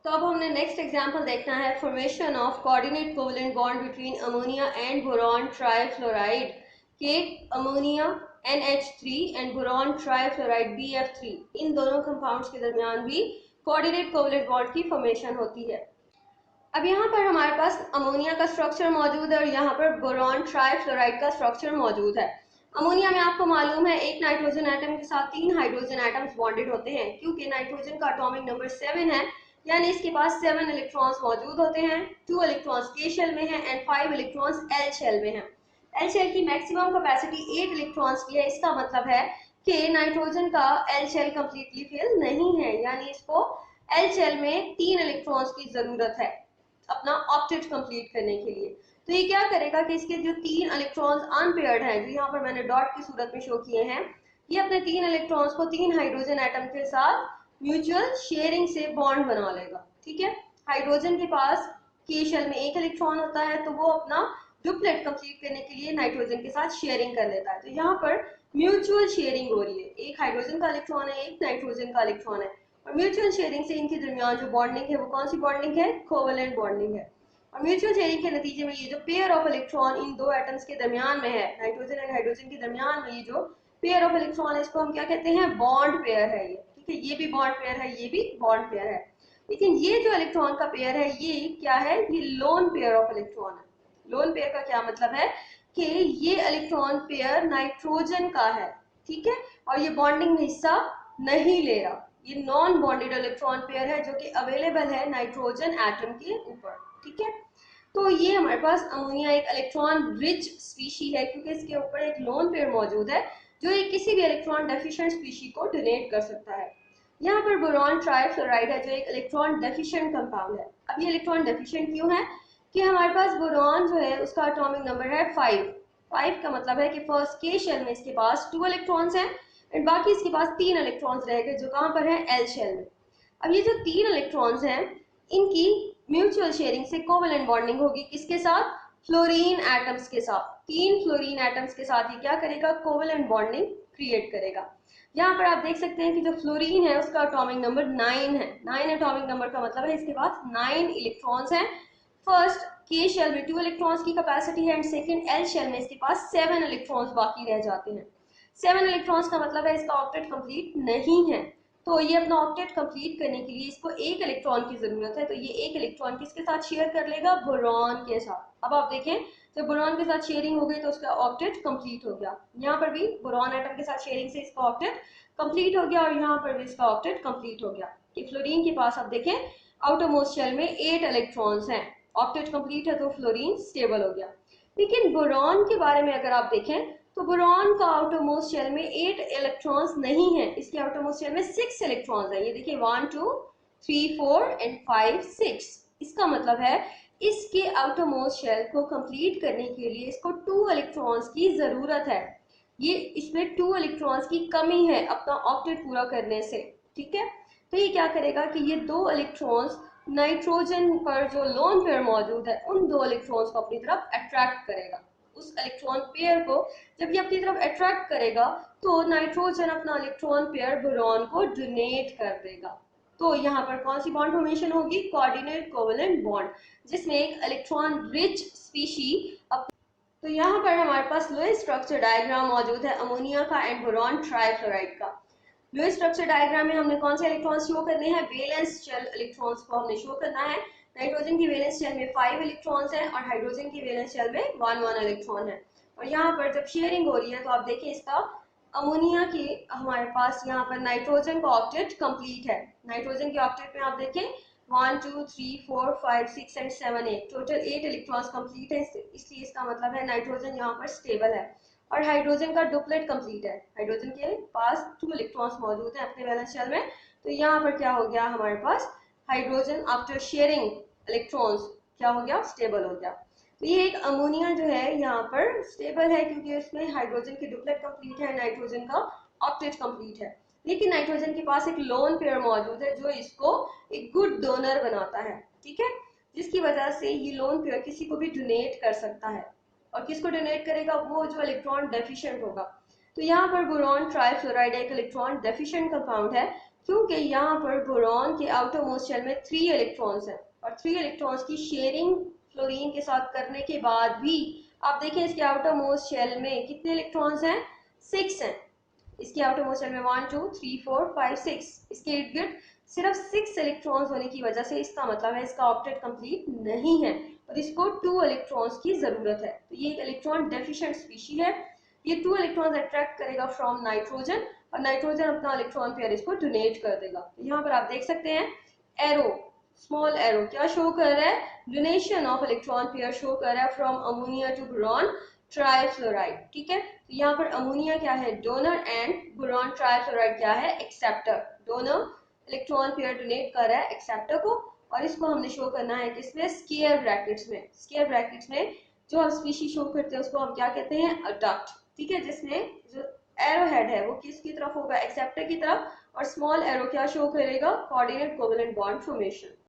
तो अब हमने नेक्स्ट एग्जांपल देखना है formation of coordinate covalent bond between ammonia and boron trifluoride के ammonia NH3 and boron trifluoride BF3 इन दोनों कंपाउंड्स के दरमियान भी कोऑर्डिनेट कोवेलेंट बॉन्ड की फॉर्मेशन होती है। अब यहाँ पर हमारे पास अमोनिया का स्ट्रक्चर मौजूद है और यहाँ पर बोरॉन ट्राइफ्लोराइड का स्ट्रक्चर मौजूद है। अमोनिया में आपको मालूम है एक नाइट्रोजन एटम के साथ 3 हाइड्रोजन एटम्स बॉन्डेड होते हैं, क्योंकि नाइट्रोजन का एटॉमिक नंबर 7 है, यानी इसके पास 7 इलेक्ट्रॉन्स मौजूद होते हैं। 2 इलेक्ट्रॉन्स के शेल में है एंड 5 इलेक्ट्रॉन्स एल शेल में है। एल शेल की मैक्सिमम कैपेसिटी 8 इलेक्ट्रॉन्स की है। इसका मतलब है कि नाइट्रोजन का एल शेल कंप्लीटली फिल नहीं है, यानी इसको एल शेल में 3 इलेक्ट्रॉन्स की जरूरत है अपना ऑक्टेट कंप्लीट करने के लिए। तो ये क्या करेगा कि इसके जो 3 इलेक्ट्रॉन्स अनपेयर्ड हैं, जो यहाँ पर मैंने डॉट की सूरत में शो किए हैं, ये अपने 3 इलेक्ट्रॉन्स को 3 हाइड्रोजन एटम के साथ म्यूचुअल शेयरिंग से बॉन्ड बना लेगा। ठीक है, हाइड्रोजन के पास के शेल में 1 इलेक्ट्रॉन होता है, तो वो अपना डुप्लेट कंप्लीट करने के लिए नाइट्रोजन के साथ शेयरिंग कर लेता है। तो यहाँ पर म्यूचुअल शेयरिंग हो रही है, एक हाइड्रोजन का इलेक्ट्रॉन है, एक नाइट्रोजन का इलेक्ट्रॉन है, और म्यूचुअल शेयरिंग से इनके दरमियान जो बॉन्डिंग है वो कौन सी बॉन्डिंग है? कोवेलेंट बॉन्डिंग है। और म्यूचुअल शेयरिंग के नतीजे में ये जो पेयर ऑफ इलेक्ट्रॉन इन दो एटम्स के दरमियान में है, नाइट्रोजन एंड हाइड्रोजन के दरमियान में ये जो पेयर ऑफ इलेक्ट्रॉन है, इसको हम क्या कहते हैं? बॉन्ड पेयर है ये। ठीक है, ये भी बॉन्ड पेयर है, ये भी बॉन्ड पेयर है। लेकिन ये जो इलेक्ट्रॉन का पेयर है ये क्या है? ये लोन पेयर ऑफ इलेक्ट्रॉन है। लोन पेयर का क्या मतलब है कि ये इलेक्ट्रॉन पेयर नाइट्रोजन का है, ठीक है, और ये बॉन्डिंग में हिस्सा नहीं ले रहा। ये नॉन बॉन्डेड इलेक्ट्रॉन पेयर है जो कि अवेलेबल है नाइट्रोजन एटम के ऊपर। ठीक है, तो ये हमारे पास अमोनिया एक इलेक्ट्रॉन रिच स्पीशी है, क्योंकि इसके ऊपर एक लोन पेयर मौजूद है जो एक किसी भी इलेक्ट्रॉन डेफिशिएंट स्पीशी को डोनेट कर सकता है। यहाँ पर बोरॉन ट्राइफ्लोराइड है जो एक इलेक्ट्रॉन डेफिशिएंट कंपाउंड है। अब ये इलेक्ट्रॉन डेफिशिएंट क्यों है? कि हमारे पास बोरॉन जो है उसका एटॉमिक नंबर है 5। 5 का मतलब है कि फर्स्ट के शेल में इसके पास 2 इलेक्ट्रॉन्स हैं एंड बाकी इसके पास 3 इलेक्ट्रॉन्स रह गए जो कहाँ पर है? एल शेल में। अब ये जो 3 इलेक्ट्रॉन्स हैं इनकी म्यूचुअल शेयरिंग से कोवेलेंट बॉन्डिंग होगी किसके साथ? फ्लोरीन एटम्स के साथ। 3 फ्लोरीन एटम्स के साथ ये क्या करेगा? कोवेलेंट बॉन्डिंग क्रिएट करेगा। यहाँ पर आप देख सकते हैं कि जो फ्लोरीन है उसका एटॉमिक नंबर 9 है। 9 एटॉमिक नंबर का मतलब है इसके पास 9 इलेक्ट्रॉन्स हैं। फर्स्ट के शेल में 2 इलेक्ट्रॉन्स की कैपेसिटी है एंड सेकंड एल शेल में इसके पास 7 इलेक्ट्रॉन्स बाकी रह जाते हैं। 7 इलेक्ट्रॉन्स का मतलब है इसका ऑक्टेट कंप्लीट नहीं है। तो ये अपना ऑक्टेट कंप्लीट करने के लिए इसको 1 इलेक्ट्रॉन की जरूरत है। तो ये 1 इलेक्ट्रॉन किसके साथ शेयर कर लेगा? बोरॉन के साथ। अब आप देखें जब बोरॉन के साथ शेयरिंग हो गई तो उसका ऑक्टेट कंप्लीट हो गया। यहाँ पर भी बोरॉन एटम के साथ शेयरिंग से इसका ऑक्टेट कंप्लीट हो गया और यहाँ पर भी इसका ऑक्टेट कंप्लीट हो गया। कि फ्लोरीन के पास आप देखें आउटर मोस्ट शेल में 8 इलेक्ट्रॉन्स हैं, ऑक्टेट कंप्लीट है तो फ्लोरीन स्टेबल हो गया। लेकिन बोरॉन के बारे में अगर आप देखें तो बोरॉन का आउटर मोस्ट शेल में 8 इलेक्ट्रॉन्स नहीं है, इसके आउटर मोस्ट शेल में 6 इलेक्ट्रॉन्स है। ये देखिए 1 2 3 4 एंड 5 6। इसका मतलब है इसके आउटर मोस्ट शेल को कंप्लीट करने के लिए इसको 2 इलेक्ट्रॉन्स की जरूरत है। ये इसमें 2 इलेक्ट्रॉन्स की कमी है अपना ऑक्टेट पूरा करने से। ठीक है, तो ये क्या करेगा कि ये 2 इलेक्ट्रॉन्स नाइट्रोजन पर जो लोन पेयर मौजूद है उन 2 इलेक्ट्रॉन्स को अपनी तरफ अट्रैक्ट करेगा। उस इलेक्ट्रॉन पेयर को जब ये अपनी तरफ अट्रैक्ट करेगा तो नाइट्रोजन अपना इलेक्ट्रॉन पेयर बोरॉन को डोनेट कर देगा। तो यहाँ पर कौन सी बॉन्ड फॉर्मेशन होगी? कोऑर्डिनेट कोवेलेंट बॉन्ड, जिसमें एक इलेक्ट्रॉन रिच स्पीशी। तो यहाँ पर हमारे पास लुईस स्ट्रक्चर डायग्राम मौजूद है अमोनिया का एंड बोरॉन ट्राइफ्लोराइड का। लुईस स्ट्रक्चर डायग्राम में हमने कौन से इलेक्ट्रॉन्स शो करने हैं? वैलेंस शेल इलेक्ट्रॉन्स को हमने शो करना है। नाइट्रोजन की वैलेंस शेल में 5 इलेक्ट्रॉन्स हैं और हाइड्रोजन की वैलेंस शेल में 1 इलेक्ट्रॉन है। और यहाँ पर जब शेयरिंग हो रही है तो आप देखिए इसका अमोनिया की हमारे पास यहाँ पर नाइट्रोजन का ऑक्टेट कंप्लीट है। नाइट्रोजन के ऑक्टेट में आप देखें 1 2 3 4 5 6 एंड 7 8 टोटल 8 इलेक्ट्रॉन्स कंप्लीट है, इसलिए इसका मतलब है नाइट्रोजन यहाँ पर स्टेबल है। और हाइड्रोजन का डुप्लेट कंप्लीट है, हाइड्रोजन के पास 2 इलेक्ट्रॉन्स मौजूद हैं अपने वैलेंस शेल में। तो यहाँ पर क्या हो गया हमारे पास? हाइड्रोजन आफ्टर शेयरिंग इलेक्ट्रॉन्स क्या हो गया? स्टेबल हो गया। तो ये एक अमोनिया जो है यहाँ पर स्टेबल है क्योंकि उसमें हाइड्रोजन की डुप्लेट कंप्लीट है, नाइट्रोजन का ऑक्टेट कंप्लीट है। लेकिन नाइट्रोजन के पास एक लोन पेयर मौजूद है जो इसको एक गुड डोनर बनाता है। ठीक है, जिसकी वजह से ये लोन पेयर किसी को भी डोनेट कर सकता है। और किसको डोनेट करेगा? वो जो इलेक्ट्रॉन डेफिशिएंट होगा। तो यहाँ पर बोरॉन ट्राइफ्लोराइड एक इलेक्ट्रॉन डेफिशिएंट कंपाउंड है, क्योंकि यहाँ पर बोरॉन के आउटर मोस्ट शेल में 3 इलेक्ट्रॉन्स हैं और 3 इलेक्ट्रॉन्स की शेयरिंग फ्लोरीन के साथ करने के बाद भी आप देखें इसके आउटर मोस्ट शेल में कितने इलेक्ट्रॉन्स हैं, 6 हैं। इसके आउटर मोस्ट शेल में 1 2 3 4 5 6, इसके इर्द गिर्द सिर्फ 6 इलेक्ट्रॉन्स होने की वजह से इसका मतलब है इसका ऑक्टेट कंप्लीट नहीं है और इसको 2 इलेक्ट्रॉन्स की जरूरत है। तो ये एक इलेक्ट्रॉन डेफिशिएंट स्पीशी है। ये 2 इलेक्ट्रॉन्स अट्रैक्ट करेगा फ्रॉम नाइट्रोजन और नाइट्रोजन अपना इलेक्ट्रॉन पेयर इसको डोनेट कर देगा। तो यहाँ पर आप देख सकते हैं एरो, स्मॉल एरो क्या शो कर रहा है, donation of electron pair show कर रहा है from ammonia to boron trifluoride. ठीक है, तो यहाँ पर अमोनिया क्या है, डोनर, एंड बोरॉन ट्राइफ्लोराइड क्या है, acceptor. Donor electron pair donate कर रहा है एक्सेप्टर को और इसको हमने शो करना है किसमें, स्क्वायर ब्रैकेट्स में। स्क्वायर ब्रैकेट्स में जो हम स्पीशीज शो करते हैं उसको हम क्या कहते हैं, अडक्ट। ठीक है, जिसमें जो एरो हेड है वो किसकी तरफ होगा, एक्सेप्टर की तरफ, और स्मॉल एरो क्या शो करेगा, कोऑर्डिनेट कोवैलेंट बॉन्ड फॉर्मेशन।